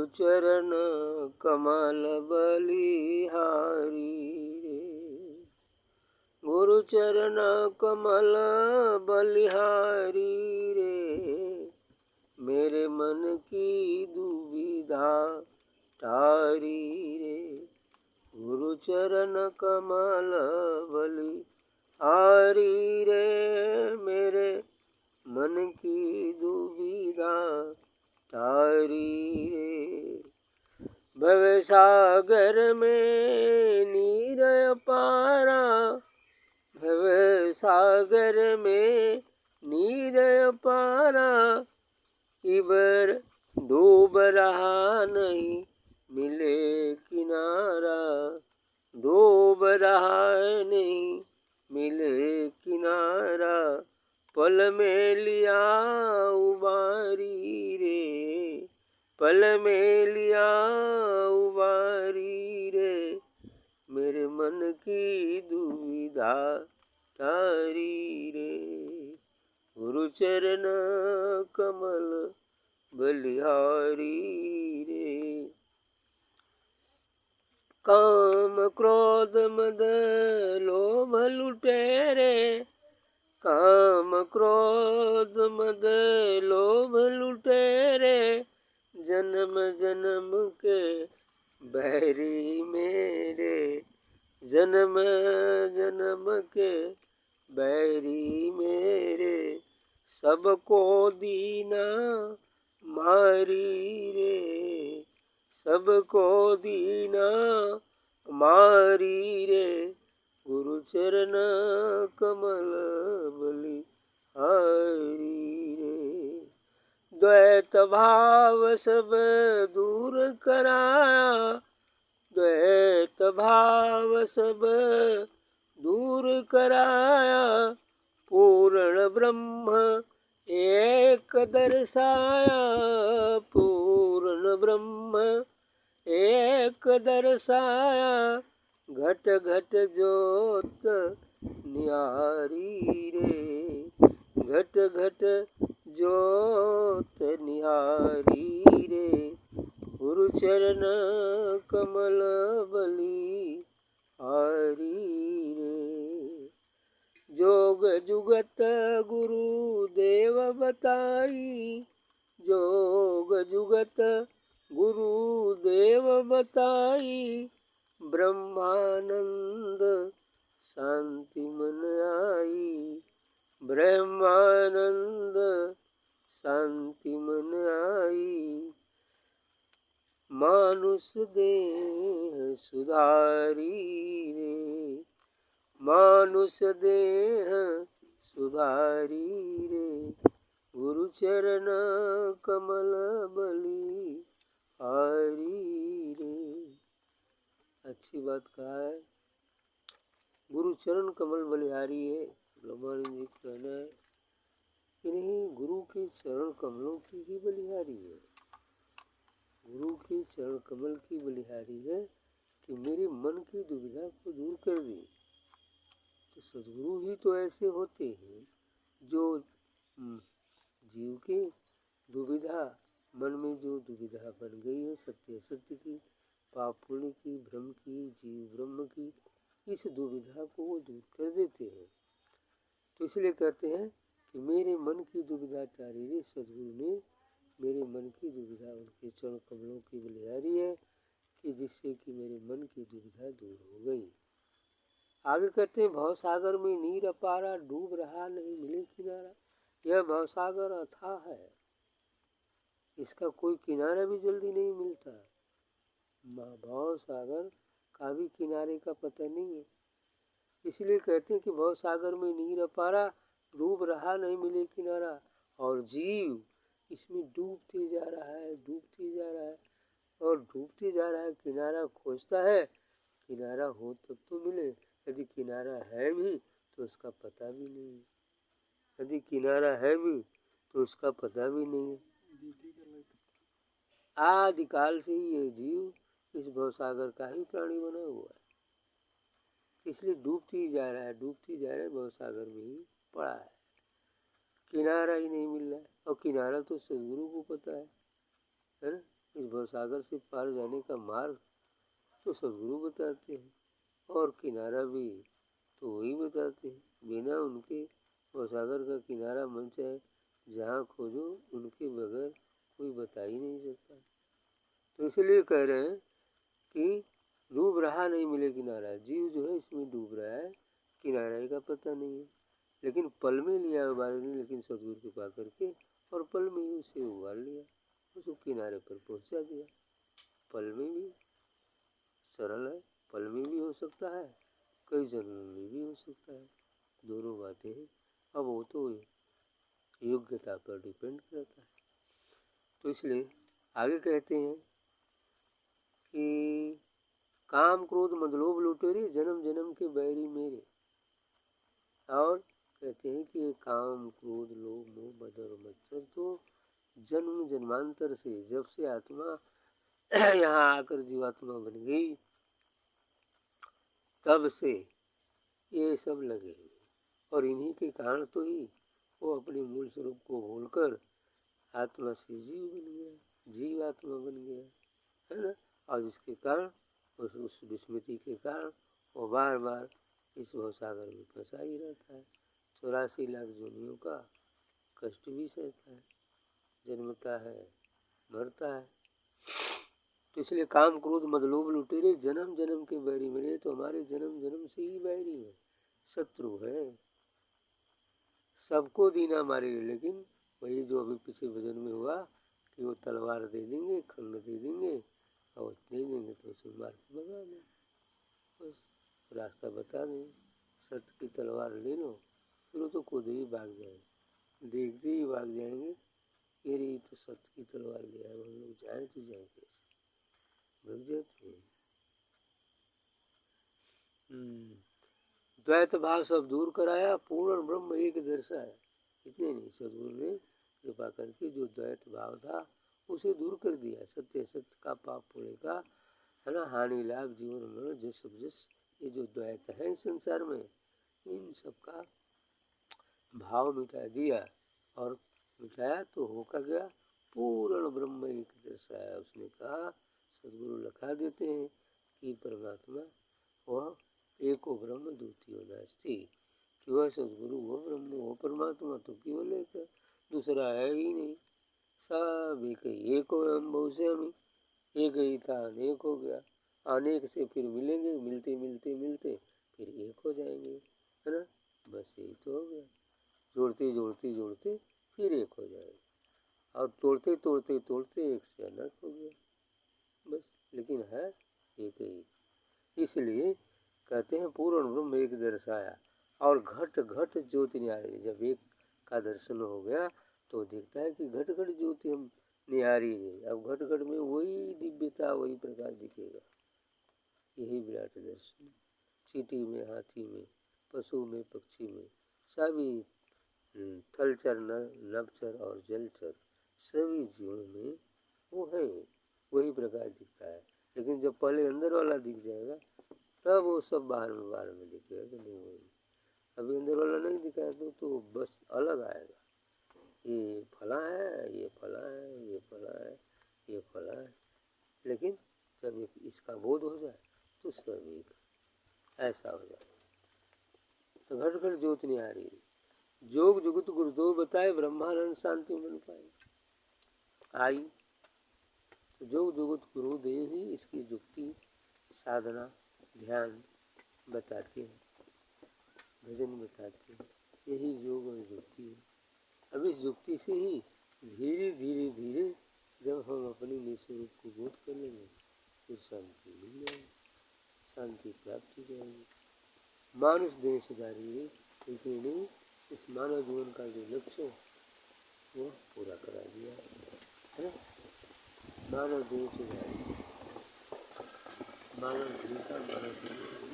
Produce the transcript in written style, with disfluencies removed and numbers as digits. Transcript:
चरण कमल बलिहारी रे। गुरु चरण कमल बलिहारी रे। मेरे मन की दुविधा तारी रे। गुरु चरण कमल बलिहारी रे। मेरे मन की दुविधा तारी रे। भव सागर में नीर अपारा। भव सागर में नीर अपारा। इबर डूब रहा नहीं मिले किनारा। डूब रहा नहीं मिले किनारा। पल में लिया उबारी रे। पल में लिया उबारी रे। मेरे मन की दुविधा तारी रे। गुरु चरण कमल बलिहारी रे। काम क्रोध मद लोभ लुटेरे। काम क्रोध मद लोभ लुटेरे। जन्म जन्म के बैरी मेरे। जन्म जन्म के बैरी मेरे। सबको दीना मारी रे। सबको दीना मारी रे। गुरु चरण कमल बलिहारी रे। द्वैत भाव सब दूर कराया। द्वैत भाव सब दूर कराया। पूर्ण ब्रह्म एक दर्शाया। पूर्ण ब्रह्म एक दर्शाया। घट घट ज्योत निहारी रे। घट घट ज्योत निहारी रे। गुरु चरण कमल बलिहारी रे। जोग जुगत गुरु देव बताई। जोग जुगत गुरु देव बताई। ब्रह्मानंद शांति मन आई। ब्रह्मानंद शांति मन आई। मानुष देह सुधारी रे। मानुष देह सुधारी रे। गुरु चरण कमल बलिहारी रे। अच्छी बात कहा है। गुरु चरण कमल बलिहारी है। ब्रह्मानंद जी का कहना है कि नहीं, गुरु के चरण कमलों की ही बलिहारी है। गुरु के चरण कमल की बलिहारी है कि मेरे मन की दुविधा को दूर कर दे। तो सद्गुरु ही तो ऐसे होते हैं जो जीव की दुविधा, मन में जो दुविधा बन गई है सत्य असत्य की, पाप पुण्य की, भ्रम की, जीव ब्रह्म की, इस दुविधा को वो दूर कर देते हैं। तो इसलिए कहते हैं कि मेरे मन की दुविधा टारी रे। सद्गुरु ने मेरे मन की दुविधा उनके चरण कमलों की बलिहारी है कि जिससे कि मेरे मन की दुविधा दूर हो गई। आगे कहते हैं भवसागर में नीर अपारा। डूब रहा नहीं मिले किनारा। यह भवसागर अथाह है। इसका कोई किनारा भी जल्दी नहीं मिलता। भवसागर का भी किनारे का पता नहीं है। इसलिए कहते हैं कि भवसागर में नीर अपारा। डूब रहा नहीं मिले किनारा। और जीव इसमें डूबते जा रहा है, डूबते जा रहा है और डूबते जा रहा है। किनारा खोजता है। किनारा हो तब तो मिले। यदि किनारा है भी तो उसका पता भी नहीं। यदि किनारा है भी तो उसका पता भी नहीं है। आदिकाल से ही ये जीव इस भवसागर का ही प्राणी बना हुआ है। इसलिए डूबती ही जा रहा है, डूबती जा रहा है, भवसागर में ही पड़ा है। किनारा ही नहीं मिल रहा है। और किनारा तो सद्गुरु को पता है ना। इस भवसागर से पार जाने का मार्ग तो सदगुरु बताते हैं, और किनारा भी तो वही बताते हैं। बिना उनके भवसागर का किनारा मन चाहे जहाँ खोजो, उनके बगैर कोई बता ही नहीं सकता। तो इसलिए कह रहे हैं कि डूब रहा नहीं मिले किनारा। जीव जो है इसमें डूब रहा है, किनारे का पता नहीं है, लेकिन पल में लिया उबाल नहीं, लेकिन सदगुरु कृपा करके और पल में ही उसे उबाल लिया, उसको किनारे पर पहुंचा दिया। पल में भी सरल है, पल में भी हो सकता है, कई जन्मों में भी हो सकता है, दोनों बातें हैं। अब वो तो योग्यता पर डिपेंड करता है। तो इसलिए आगे कहते हैं कि काम क्रोध मद लोभ लुटेरे, जन्म जन्म के बैरी मेरे। और कहते हैं कि ये काम क्रोध लोभ मोह मद और मत्सर तो जन्म जन्मांतर से, जब से आत्मा यहाँ आकर जीवात्मा बन गई, तब से ये सब लगे हुए, और इन्हीं के कारण तो ही वो अपने मूल स्वरूप को भूलकर आत्मा से जीव बन गया, जीव आत्मा बन गया, है ना। और जिसके कारण उस विस्मृति के कारण वो बार बार इस भवसागर में फंसा ही रहता है। 84 लाख जोनियों का कष्ट भी सहता है, जन्मता है, मरता है। तो इसलिए काम क्रोध मद लोभ लुटेरे, जन्म जन्म के बैरी मेरे। तो हमारे जन्म जन्म से ही बैरी है, शत्रु है, सबको दीना हमारे लिए। लेकिन वही जो अभी पीछे भजन में हुआ कि वो तलवार दे देंगे, खंड दे देंगे, और दे देंगे तो उसे मार के भगा दें, बस रास्ता बता दें, सत्य की तलवार ले लो, फिर वो तो खुद ही भाग जाएंगे, देखते ही भाग जाएंगे। ये तो सत्य की तलवार ले आए, हम लोग जाए तो जाए कैसे, भाग जाते हैं। द्वैत भाव सब दूर कराया, पूर्ण ब्रह्म एक दर्शाया। इतने नहीं, सदगुरु ने कृपा करके जो द्वैत भाव था उसे दूर कर दिया। सत्य सत्य का, पाप पुण्य का, है ना, हानि लाभ जीवन मरण जस सब जस, ये जो द्वैत है संसार में, इन सब का भाव मिटा दिया। और मिटाया तो होकर गया पूर्ण ब्रह्म एक दर्शाया। उसने कहा, सदगुरु लिखा देते हैं कि परमात्मा वह एको ब्रह्म द्वितीयो नास्ति, कि वह सदगुरु वो ब्रह्म वो परमात्मा तो केवल एक, दूसरा है ही नहीं। सब एक ही, एको हम बहुश्यामी, एक ही था अनेक हो गया, अनेक से फिर मिलेंगे, मिलते मिलते मिलते फिर एक हो जाएंगे, है ना। बस यही तो हो गया, जोड़ते जोड़ते जोड़ते फिर एक हो जाएंगे, और तोड़ते तोड़ते तोड़ते एक से अनंत हो गया, बस। लेकिन है एक ही, इसलिए कहते हैं पूर्ण ब्रह्म एक दर्शाया। और घट घट ज्योति निहारी, जब एक का दर्शन हो गया तो देखता है कि घट घट ज्योति हम निहारी है। अब घट घट में वही दिव्यता, वही प्रकाश दिखेगा, यही विराट दर्शन। चींटी में, हाथी में, पशु में, पक्षी में, सभी थलचर नभचर और जलचर सभी जीवों में वो है, वही प्रकाश दिखता है। लेकिन जब पहले अंदर वाला दिख जाएगा तब वो सब बाहर में दिखेगा कि नहीं वही। अभी अंदर वाला नहीं दिखाया तो बस अलग आएगा, ये फला है, ये फला है, ये फला है, ये फला है। लेकिन जब इसका बोध हो जाए तो सब एक ऐसा हो जाए। तो घट घट ज्योत निहारी, जोग जुगत गुरुदेव बताए, ब्रह्मानंद शांति मन पाए। आई तो जोग जुगत गुरुदेव ही इसकी जुक्ति, साधना, ध्यान बताते हैं, भजन बताते हैं, यही योग और युक्ति है। अब इस युक्ति से ही धीरे धीरे धीरे जब हम अपने निस्वरूप को बोध कर लेंगे फिर शांति मिल जाएगी, शांति प्राप्त हो जाएगी। मानुष देह सुधारिए, इतने नहीं, इस मानव जीवन का जो लक्ष्य वो पूरा करा दिया है ना। मानव देह सुधारिए, मानव जीवन का, मानव जीवन